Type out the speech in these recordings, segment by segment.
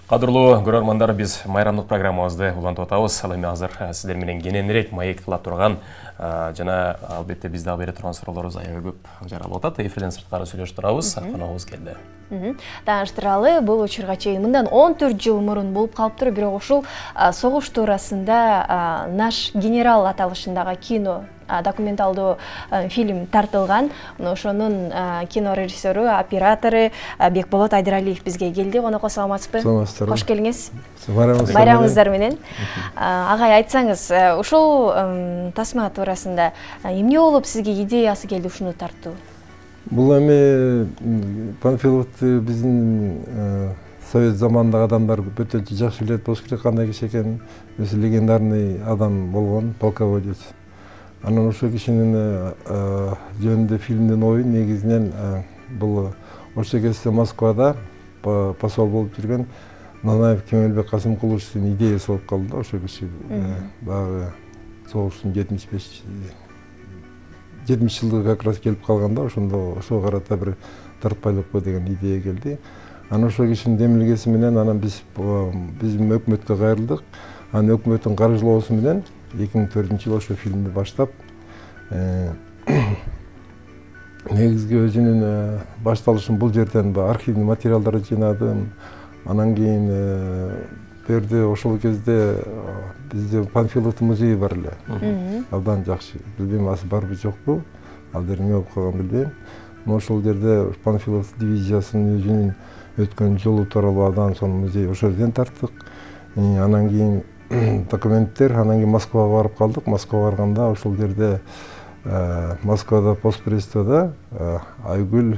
Кадырлуу көрөрмандар, биз майрамдык программабызды улантып атабыз. Ал эми азыр сиздер менен кененирээк маек кыла турган жана албетте бизде бере турган суроолорубуз аябай көп жаралып атат. Эфирден сырткары сүйлөшүп турабыз. Коногубуз келди. Тааныштыралы, бул учурга чейин мындан 14 жыл мурун болуп калыптыр, бирок ушул согуш туурасында Наш генерал аталышындагы кино документалдуу фильм тартылган. Ошонун кино режиссеру, оператору Бекболот Айдыралиев бизге келди. Конокко саламатсызбы? Саламатсыздар. Кош келиңиз. Байрамыңыздар менен. Агай, айтсаңыз, ушул тасма туурасында эмне болуп сизге идеясы келди ушуну тартуу? Бул эми Панфиловду биздин совет заманындагы адамдар өтө жакшы билет болуш керек, кандай киши экенин. Өзү легендарный адам болгон, полководец. Анан ошол кишинин жөнүндө фильмдин ою негизинен бул ошол кезде Москвада посол болуп жүргөн Нанаев Кемелбек Касымкуловичтин идеясы болуп калды да. Ошол киши баягы согуштун 70 жылдыгы как раз келип калганда, ошондо ошого карата бир тартпайлыкпы деген идея келди. Анан ошол кишинин демилгеси менен анан биз өкмөткө кайрылдык. Анан өкмөттүн каржылоосу менен 2004-жылы ошо фильмди баштап, негизги өзүнүн башталышын бул жерден архивный материалдарды жыйнадым. Анан кийин берди ошол кезде бизде Панфиловдун музейи бар эле. Абдан жакшы. Билбейм, азыр барбы жокпу, ал жер эмне болуп калганын билбейм. Ошол жерде Панфилов дивизиясынын өзүнүн өткөн жолу тууралуу абдан сонун музей ошол жерден тарттык. Анан кийин документтер, анан кийин Москвага барып калдык. Москвага барганда ошол жерде Москвада постпредствода Айгүл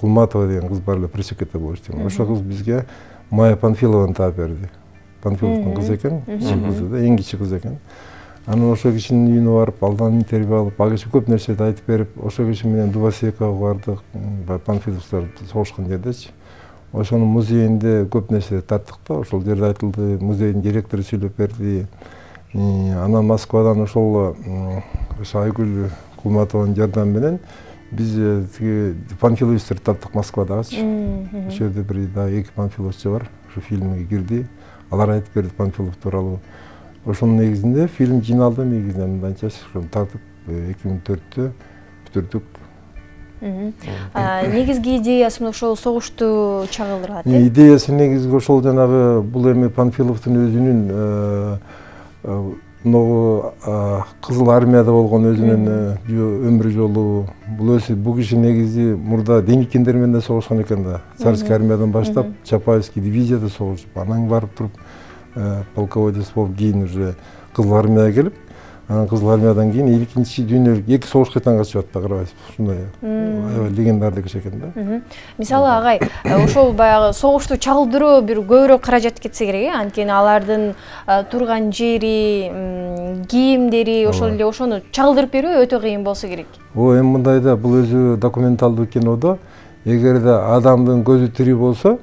Кулматова деген кыз бар эле, пресс-секретарь болуп иштеген. Ошол кыз бизге Майя Панфилованы таап берди. Панфиловдун кызы экен, кичи кызы да, эң кичи кыз экен. Анан ошол кишинин үйүнө барып, алдан интервью алып, ал киши көп нерсени айтып берип, ошол киши менен Дубосековго бардык, Панфиловдор согушкан жердечи. Ошонун музейинде көп нерсе тарттык да, ошол жерде айтылды, музейдин директору сүйлөп берди. Анан Москвадан ошол Айгүл Кулматованын жардамы менен биз Панфиловичтерди таптык Москвадагычы. Ошол жерде бир эки Панфилович бар, ошо фильмге кирди. Алар айтып берди Панфилов тууралуу. Ошонун негизинде фильм жыйналды, негизинен мынданча ошону тартып 2004-тө бүтүрдүк. Негизги идеясы ошол согушту чагылдырат. Идеясы негизги ошол жанагы бул эми Панфиловдун өзүнүн Кызыл армияда болгон өзүнүн өмүр жолу. Бул киши негизи мурда Деникиндер менен да согушкан экен да. Царский армиядан баштап Чапаевский дивизияда согушуп, анан барып туруп полководец болуп, кийин уже Кызыл армияга келип, анан Кызыл армиядан кийин экинчи дүйнөлүк эки согуш кайтан качып атты, карабайсыз. Ушундай аябай легендарный киши экен да. Мисалы агай, ошол баягы согушту чагылдыруу бир көбүрөөк каражат кетсе керек, анткени алардын турган жери, кийимдери, ошол эле ошону чагылдырып берүү өтө кыйын болсо керек. Эми мындай да, бул өзү документалдуу кинодо, эгерде адамдын көзү тирүү болсо,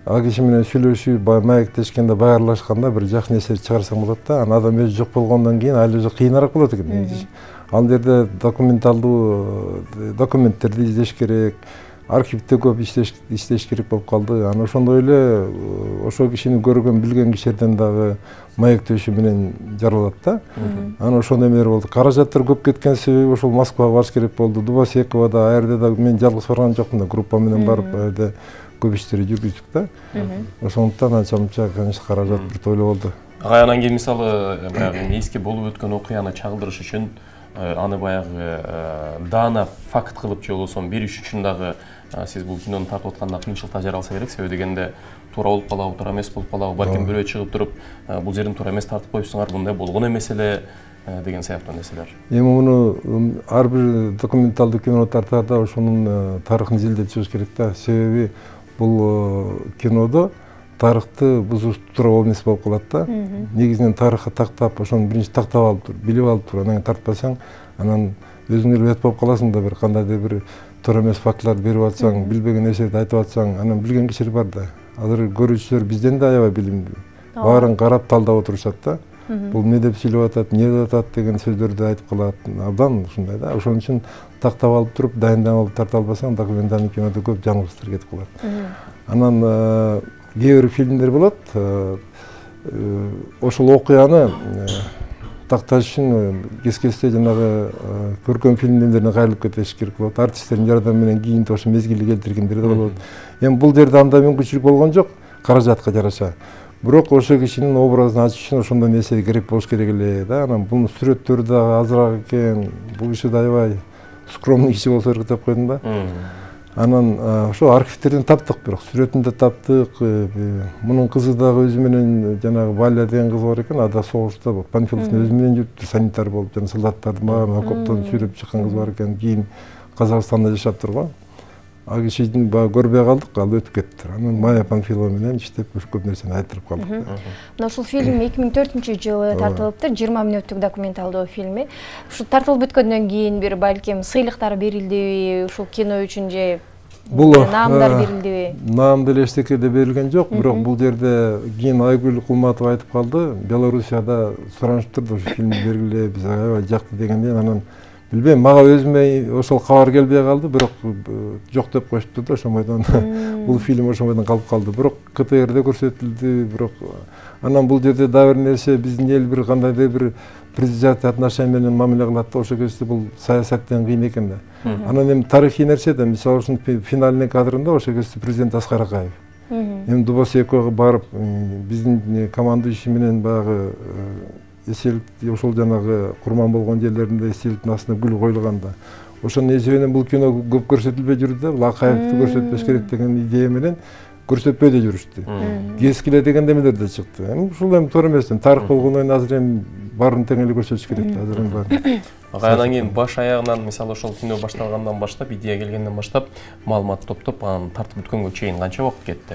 ал киши менен сүйлөшүп, маектешкенде, байырлашканда бир жакшы нерсе чыгарсаң болот да. Анан адам өзү жок болгондон кийин ал өзү кыйыныраак болот экен. Ал жерде документалдуу документтерди издеш керек, архивде көп иштеш керек болуп калды. Анан ошондой эле ошол кишини көргөн, билген кишилерден дагы маектешүү менен жаралат да. Анан ошондой эмелер болду. Каражаттар көп кеткен себеби ошол Москвага барыш керек болду. Дубосекова да, аерде да мен жалгыз барган жокмун да, группа менен барып, аерде көп иштерди жүргүздүк да. Ошондуктан анча-мынча, конечно, каражат бир тойлоо болду. Агай, анан кийин мисалы баягы эске болуп өткөн окуяны чагылдырыш үчүн, аны баягы даана факт кылып же болбосо бериш үчүн дагы сиз бул кинону тартып атканда кыйынчылыктар жаралса керек. Себеби дегенде туура болуп калабы, туура эмес болуп калабы, балким бирөө чыгып туруп бул жерин туура эмес тартып коюпсуңар, мындай болгон эмес эле деген сыяктуу нерселер. Эми муну ар бир документалдуу кино тартарда ошонун тарыхын изилдеп чыгыш керек да. Себеби бул кинодо тарыхты бузуш туура эмес болуп калат да. Негизинен тарыхты тактап, ошону биринчи тактап алып туруп, билип алып туруп, анан тартпасаң, анан өзүң эле болуп каласың да, бир кандайдыр бир туура эмес фактыларды берип атсаң, билбеген нерселерди айтып атсаң, анан билген кишилер бар да. Азыр көрүүчүлөр бизден да аябай билимдүү. Баарын карап талдап отурушат да. Бул эмне деп сүйлөп атат, эмне деп атат деген сөздөрдү айтып калат. Абдан ушундай да. Ошон үчүн тактап алып туруп, дайындап алып тарта албасаң, документалдуу кинодо көп жаңылыштар кетип калат. Анан кээ бир фильмдер болот. Ошол окуяны такташ үчүн кескесте жанагы көркөм фильмдерден кайрылып кетиш керек болот. Артисттердин жардамы менен кийинти ошо мезгилди келтиргендер да болот. Эми бул жерде андай мүмкүнчүлүк болгон жок, каражатка жараша. Бирок ошо кишинин образын ачыш үчүн ошондой нерсе керек болуш керек эле да. Анан бул сүрөттөрү дагы азыраак экен. Бул киши да аябай скромный киши болсо керек деп койдум да. Анан ошо архивтерден таптык, бирок сүрөтүн да таптык. Мунун кызы дагы өзү менен жанагы Валя деген кыз бар экен, ада согушта Панфиловдун өзү менен жүрүптүр, санитар болуп, жана солдаттардын баарын окоптон сүйрөп чыккан кыз бар экен. Кийин Казакстанда жашап турган. А кишидин баягы көрбөй калдык, ал өтүп кетти. Анан Майя Панфилова менен иштеп көп нерсени айтырып калдык. Мына ушул фильм 2004-жылы тартылыптыр, 20 мүнөттүк документалдуу фильми. Ушу тартылып бүткөндөн кийин бир балким сыйлыктар берилдиби, ушул кино үчүн же наамдар берилдиби? Наам деле эчтеке да берилген жок, бирок бул жерде кийин Айгүл Кулматова айтып калды, Белоруссияда суранышып турду, ушу фильмди бергиле, биз аябай жакты дегенден, анан билбейм, мага өзүмө ошол кабар келбей калды, бирок жок деп коюшту да, ошол бойдон бул фильм ошол бойдон калып калды. Бирок КТРде көрсөтүлдү, бирок анан бул жерде дагы бир нерсе, биздин эл бир кандайдыр бир предвзятый отношение менен мамиле кылат да, ошо кезде бул саясаттан кыйын экен да. Анан эми тарыхый нерсе да, мисалы үчүн финальный кадрында ошо кезде президент Аскар Акаев эми Дубас экөөгө барып, биздин командующий менен баягы эселик, ошол жанагы курман болгон жерлеринде эселиктин астына гүл коюлганда, ошонун эсебинен бул кино көп көрсөтүлбөй жүрдү да, бул Акаевди көрсөтпөш керек деген идея менен көрсөтпөй да жүрүштү. Кескиле деген демелер да чыкты. Эми ушул эми туура эмес, тарых болгондон кийин азыр эми баарын тең эле көрсөтүш керек да, азыр эми баары. Анан кийин баш аягынан, мисалы ошол кино башталгандан баштап, идея келгенден баштап, маалымат топтоп, анан тартып бүткөнгө чейин канча убакыт кетти?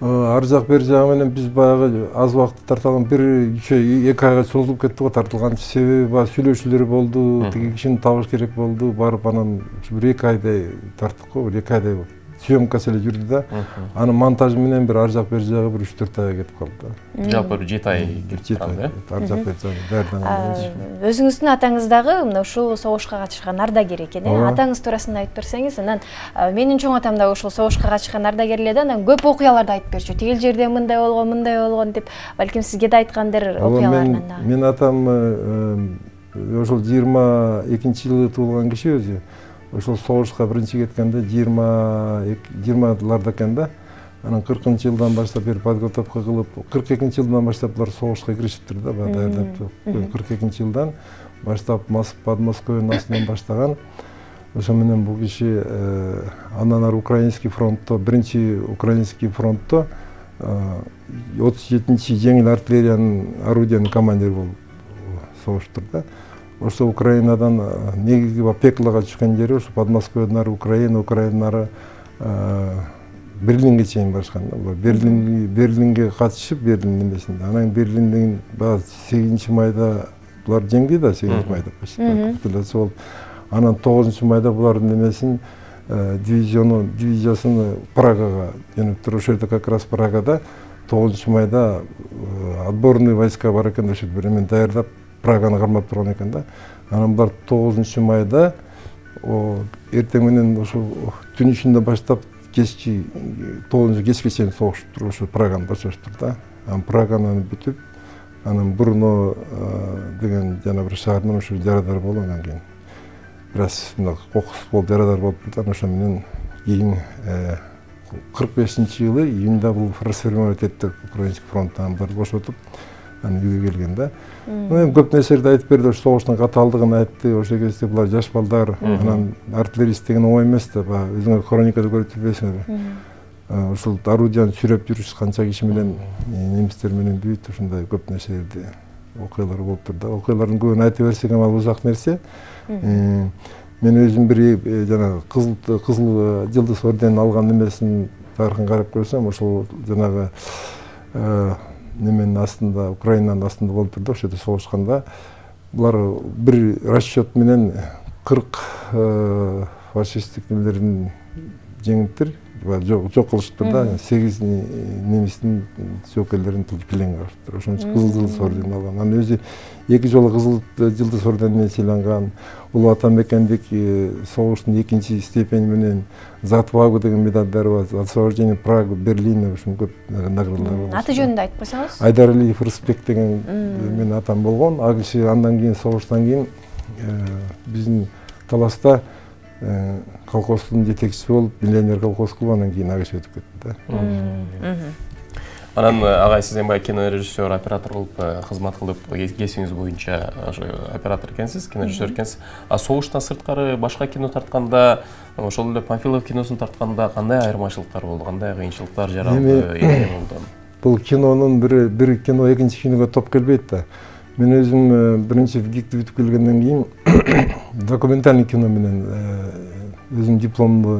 Ар жак бер жагы менен биз баягы аз убакытта тартылган, 1-2 айга созулуп кетти го тартылган. Себеби баягы сүйлөшүүлөр болду, тиги кишини табыш керек болду, барып анан бир 2 айдай тарттык го, 2 айдай съемкасы эле жүрдү да. Анын монтажы менен бир ар жак бер жагы бир 3-4 айга кетип калды да. Жалпы 7 ай кетти да. Ар жак бер жагы даярданган. Өзүңүздүн атаңыз дагы мына ушул согушка катышкан ардагер экен, атаңыз туурасында айтып берсеңиз, анан менин чоң атам да ушул согушка катышкан ардагер эле да, анан көп окуяларды айтып берчү. Тигил жерде мындай болгон деп, балким сизге да айткандыр окуяларынан да. Менин атам ошол 22-жылы туулган киши өзү. Ошол согушка биринчи кеткенде 20-ларда экен да. Анан 40-жылдан баштап бир подготовка кылып, 42-жылдан баштап булар согушка киришиптир да, даярдап. 42-жылдан баштап Подмосковьенин астынан баштаган. Ошо менен бул киши андан ары Украинский фронтто, биринчи Украинский фронтто 37-чи жеңил артиллериянын орудиянын командири болуп согуштур да. Ошо Украинадан негизги пеклага түшкөн жери ошо Подмосковьеден ары Украинадан ары Берлинге чейин барышкан да. Берлинге катышып, Берлин немесинде. Анан Берлинден 8-майда булар жеңди да, 8-майда капитуляция болуп. Анан 9-майда булардын немесин дивизиясын Прагага жөнөттүр. Ошол жерде как раз Прагада 9-майда отборный войска бар экен, ошо бир эмен даярдап Праганы кармап турган экен да. Анан булар 9-майда эртең менен ошо түн ичинде баштап кечки 9-кечке чейин согуштур, ошо Праганы башаштыр да. Анан Праганы бүтүп, анан Бурно деген жана бир шаардан ошо жарадар болуп, анан кийин бир аз кокус болуп жарадар болуп турду. Ошо менен кийин 45-жылы июнда бул трансформировать этти Украинский фронттан бар бошотуп, анан үйгө келген да. Көп нерселерди айтып берди, ошо согуштун катаалдыгын айтты. Ошо кезде булар жаш балдар, анан артиллерист деген оңой эмес да, өзүңөр хроникада көрүп жүрбөйсүңөр. Ошол орудияны сүйрөп жүрүш канча киши менен, немистер менен бүт ушундай көп нерселерди окуялар болуп турду. Окуялардын көбүн айта берсек ал узак нерсе. Мен өзүм бир жанагы кызыл жылдыз орденин алган немесин тарыхын карап көрсөм, ошол жанагы неменин астында, Украинанын астында болуп турду, ошол жерде согушканда. Булар бир расчет менен 40 фашисттик немелердин жеңиптир, жок кылышыптыр да, 8 немистин сөкелерин пленге алыптыр. Ошон үчүн кызыл жылдыз орденин алган. Анан өзү 2 жолу кызыл жылдыз орденине сыйланган. Улуу Атамбекендик согуштун 2 степени менен Затвагу деген медалдары бар. Освобождение Прага, Берлина, ушун көп наградалар бар. Аты жөнүндө айтып койсоңуз? Айдаралиев Рысбек деген менин атам болгон. Ал киши андан кийин согуштан кийин биздин Таласта колхоздун жетекчиси болуп, миллионер колхоз кылып, анан кийин ага өтүп кетти да. Анан агай сиз эми кинорежиссер, оператор болуп кызмат кылып, кесибиңиз боюнча оператор экенсиз, кинорежиссер экенсиз. А согуштан сырткары башка кино тартканда, ошол эле Панфилов киносун тартканда кандай айырмачылыктар болду, кандай кыйынчылыктар жаралды, эмне болду? Бул кинонун бир кино экинчи киного топ келбейт да. Мен өзүм биринчи ВГИКти бүтүп келгенден кийин документальный кино менен өзүм дипломду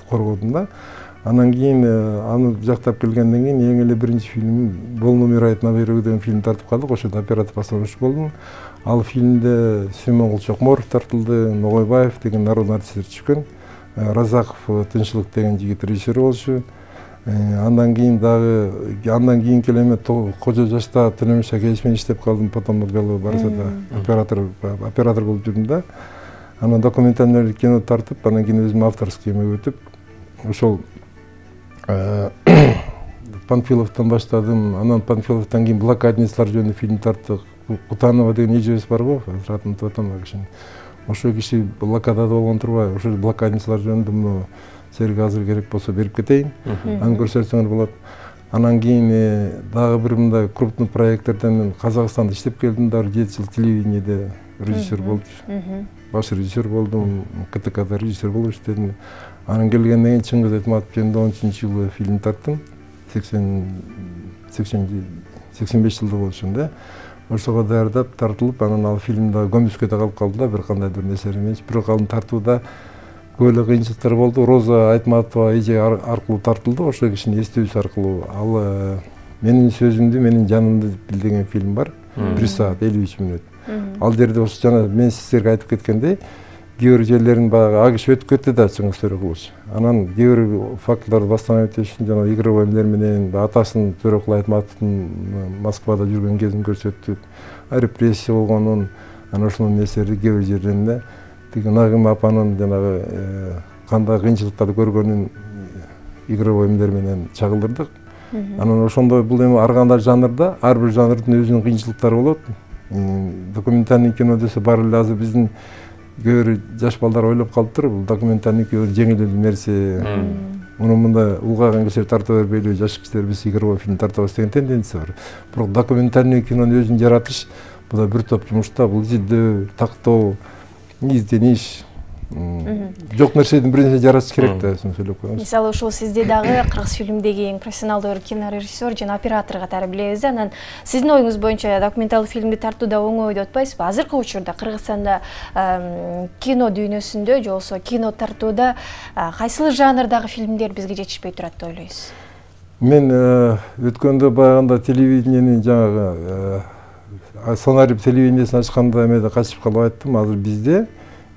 коргодум да. Анан кийин аны жактап келгенден кийин эң эле биринчи фильм «Волну умирает на берегу» деген фильм тартып калдык. Ошол оператор-постановщик болдум. Ал фильмде Сүймөнгүл Чокморов тартылды, Ногойбаев деген народный артисттер түшкөн. Разаков Тынччылык деген жигит режиссер болчу. Андан кийин келе эме кожо жашта Төнөмүш Акеевич менен иштеп калдым. Потом Барысада оператор болуп жүрдүм да. Анан документальный кино тартып, анан кийин өзүм авторский эме өтүп, ошол Панфиловдон баштадым. Анан Панфиловдон кийин «Блокадницалар» жөнүндө фильм тарттык. Кутанова деген эжебиз бар го, атын атам кишинин. Ошол киши блокадада болгон турбайбы? Ошол «Блокадницалар» жөнүндө муну силерге азыр керек болсо берип кетейин. Аны көрсөтсөңөр болот. Анан кийин дагы бир мындай крупный проекттерден мен Казакстанда иштеп келдим, дагы 7 жыл телевидениеде режиссер болчу. Баш режиссер болдум, КТКда режиссер болуп иштедим. Анан келгенден кийин Чыңгыз Айтматов жөнүндө 13-жылы фильм тарттым. 85 жылда болчун да. Ошого даярдап тартылып, анан ал фильмде көмүскөдө калып калды да, бир кандай бир нерсе эмес. Бирок аны тартууда көп эле кыйынчылыктар болду. Роза Айтматова эже аркылуу тартылды, ошол кишинин эстөөсү аркылуу. Ал менин сөзүмдү, менин жанымды билдеген фильм бар. 1 саат 53 мүнөт. Ал жерде ошо жана мен сиздерге айтып кеткендей, кээ бир жерлерин баягы ал киши өтүп кетти да, Чыңгыз Төрөкулович. Анан кээ бир фактыларды бастан өтүш үчүн жана игровой эмелер менен атасын Төрөкул Айтматовдун Москвада жүргөн кезин көрсөттүк. Репрессия болгонун, анан ошол нерселерди кээ бир жерлеринде тиги Нагим апанын жанагы кандай кыйынчылыктарды көргөнүн игровой эмелер менен чагылдырдык. Анан ошондой бул эми ар кандай жанрда, ар бир жанрдын өзүнүн кыйынчылыктары болот. Документальный кино десе баары эле азыр биздин кээ бир жаш балдар ойлоп калыптыр, бул документальный кино жеңил эле нерсе. Муну мындай улгайган кишилер тарта бербейлүү, жаш кишилер биз игровой фильм тартабыз деген тенденция бар. Бирок документальный кинонун өзүн жаратыш бул бир топ жумушта, бул изилдөө, тактоо, издениш, жок нерседен бир нерсе жаратыш керек да, сөйлөп коебуз. Мисалы ушул сизди дагы кыргыз фильмдеги эң профессионалдуу кинорежиссер жана оператор катары билебиз. Анан сиздин оюңуз боюнча документалдык фильмди тартууда оңой деп атпайсызбы? Азыркы учурда Кыргызстанда кино дүйнөсүндө же болбосо кино тартууда кайсыл жанрдагы фильмдер бизге жетишпей турат деп ойлойсуз? Мен өткөндө баягында телевидениенин жанагы сценарий телевидениесин ачканда эмеде качып калып айттым. Азыр бизде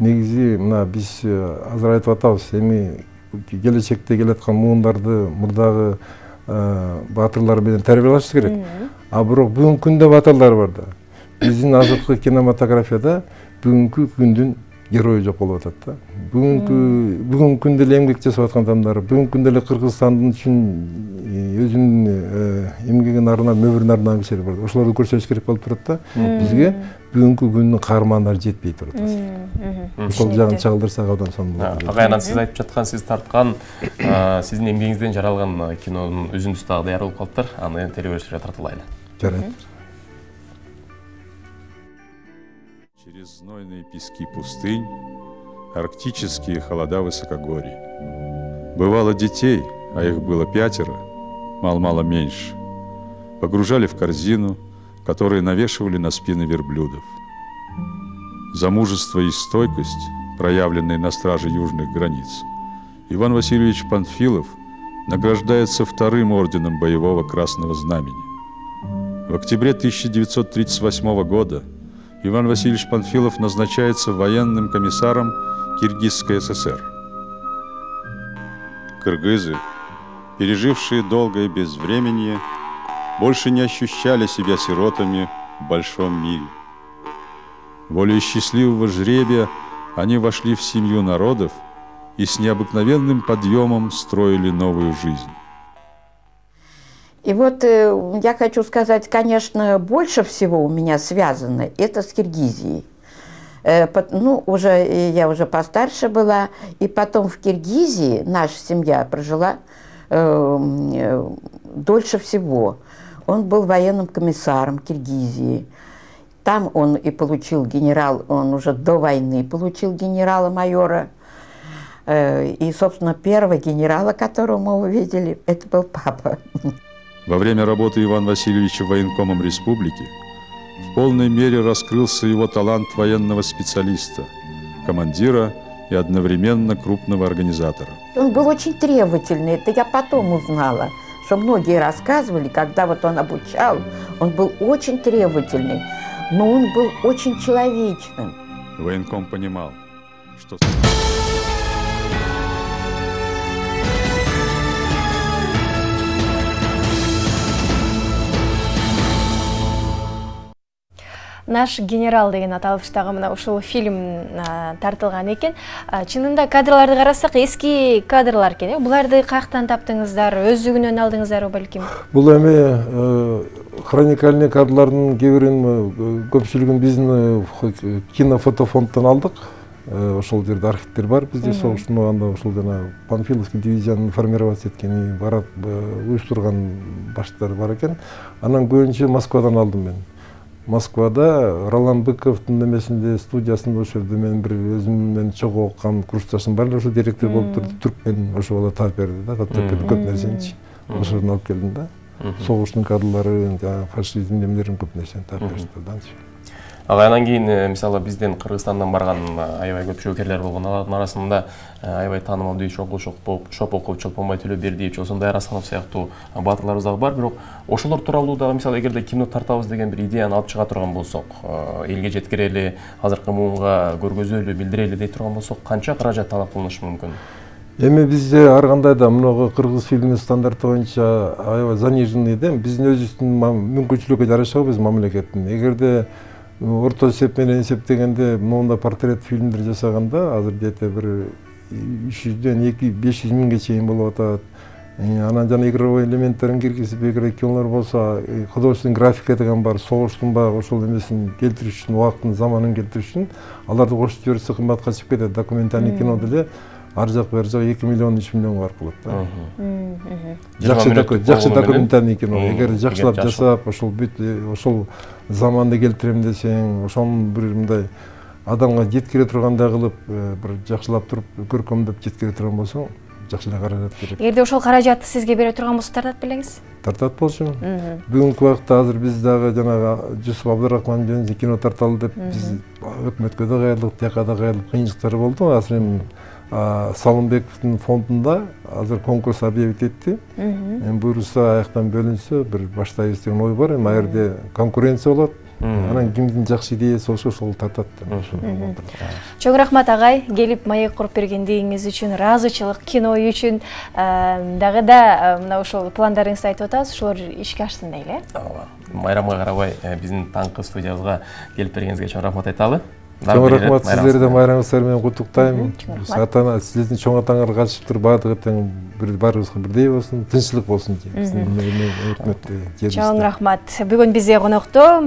негизи мына биз азыр айтып атабыз, эми келечекте келаткан муундарды мурдагы баатырлар менен тарбиялаш керек. А бирок бүгүнкү күндө баатырлар бар да. Биздин азыркы кинематографияда бүгүнкү күндүн герою жок болуп атат да. Бүгүнкү күндө эле эмгек жасап аткан адамдар, бүгүнкү күндө эле Кыргызстандын үчүн өзүнүн эмгегин арнап, мөбүрүн арнаган кишилер бар. Ошолорду көрсөтүш керек болуп турат да. Бизге бүгүнкү күндүн каармандары жетпей турат. Ошол жагын чагылдырсак абдан сонун болот. Агайынан сиз айтып жаткан, сиз тарткан, сиздин эмгегиңизден жаралган кинонун үзүндүсү дагы даяр болуп калыптыр. Аны телевизорго тартуулайлы. Жарайт. Через знойные пески пустынь, арктические холода высокогорий. Бывало детей, а их было 5, мало-мало меньше, погружали в корзину, которые навешивали на спины верблюдов. За мужество и стойкость, проявленные на страже южных границ, Иван Васильевич Панфилов награждается 2-м орденом Боевого Красного Знамени. В октябре 1938 года Иван Васильевич Панфилов назначается военным комиссаром Киргизской ССР. кыргызы, пережившие долгое безвременье, больше не ощущали себя сиротами в большом мире. Волей счастливого жребия они вошли в семью народов и с необыкновенным подъемом строили новую жизнь. И вот я хочу сказать, конечно, больше всего у меня связано это с Киргизией. Ну, я уже постарше была, и потом в Киргизии наша семья прожила дольше всего. Он был военным комиссаром Киргизии. Там он и получил он уже до войны получил генерала-майора. И, собственно, первого генерала, которого мы увидели, это был папа. Во время работы Ивана Васильевича военкомом республики в полной мере раскрылся его талант военного специалиста, командира и одновременно крупного организатора. Он был очень требовательный, это я потом узнала, что многие рассказывали, когда вот он обучал, он был очень требовательный, но он был очень человечным. Военком понимал, что... Наш генерал деген аталыштагы мына ушул фильм тартылган экен. Чынында кадрларды карасак эски кадрлар экен. Буларды каяктан таптыңыздар, өздүгүнөн алдыңыздар балким? Бул эми хроникальный кадрлардын кээ бирин көпчүлүгүн биздин кинофотофонддон алдык. Ошол жерде архивдер бар бизде, согуштун убагында ошол жана Панфиловский дивизиянын формироваться эткени барат уюштурган баштар бар экен. Анан көбүнчө Москвадан алдым мен. Москвада Ролан Быковдун немесинде студиясында ошол жерде мен бир өзүмдүн чогуу окуган курсташым бар, ошо директор болуп турду. Түркмен ошо бала таап берди да, таптап берди көп нерсеничи. Ошондон алып келдим да. Согуштун кадрлары, фашизм немелерин көп нерсени таап берди да. Ага, анан кийин мисалы бизден Кыргызстандан барган аябай көп жоокерлер болгон. Алардын арасында аябай таанымал Дүйүт Шопоков, Чолпонбай Төлөбердиев, Осондай Арасанов сыяктуу баатырларыбыз дагы бар. Бирок ошолор тууралуу дагы мисалы эгерде кино тартабыз деген бир идеяны алып чыга турган болсок, элге жеткирели, азыркы муунга көргөзөлү, билдирели дей турган болсок, канча каражат талап кылынышы мүмкүн? Эми бизде ар кандай да мынагы кыргыз фильминин стандарты боюнча аябай заниженный да, биздин өзүбүздүн мүмкүнчүлүккө жараша биз мамлекеттин. Эгерде орто эсеп менен эсептегенде моундай портрет фильмдер жасаганда азыр где-то бир 300дөн 500 миңге чейин болуп атат. Анан жана игровой элементтерин киргизип, эгер кинолор болсо, художественный графика деген бар, согуштун баягы ошол эмесин келтириш үчүн, убактын, заманын келтириш үчүн аларды кошуп жиберсе кымбатка чыгып кетет. Документальный кино деле ар жак бер жак 2 миллион 3 миллионго бар кылат да. Жакшы документальный кино. Эгер жакшылап жасап, ошол бүт ошол заманды келтирем десең, ошонун бир мындай адамга жеткире тургандай кылып, бир жакшылап туруп, көркөмдөп жеткире турган болсоң, жакшы эле каражат керек. Эгерде ошол каражатты сизге бере турган болсо тартат белеңиз? Тартат болчу. Бүгүнкү убакта азыр биз дагы жанагы Жусуп Абдырахман жөнүндө кино тарталы деп биз өкмөткө да кайрылдык, тияка да кайрылып кыйынчылыктар болду. Азыр эми Салымбековдун фондунда азыр конкурс объявить этти. Эми буюрса аяктан бөлүнсө бир баштайбыз деген ой бар. Эми ал жерде конкуренция болот. Анан кимдин жакшы идеясы болсо ошол тартат. Чоң рахмат агай, келип маек куруп бергендигиңиз үчүн, ыраазычылык кино үчүн. Дагы да мына ошол пландарыңызды айтып атасыз, ошолор ишке ашсын дейли. Ооба. Майрамга карабай биздин таңкы студиябызга келип бергениңизге чоң рахмат айталы. Чоң рахмат, сиздерди майрамыңыздар менен куттуктайм. Сиздердин чоң атаңар катышып туруп, баардыгы тең баарыбызга бирдей болсун, тынччылык болсун дейм. Чоң рахмат. Бүгүн бизде конокто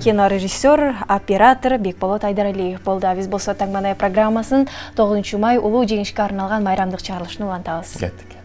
кино режиссер, оператор Бекболот Айдаралиев болду. Биз болсо Таңманай программасын 9 май улуу жеңишке арналган майрамдык чыгарылышын улантабыз. Кеттик.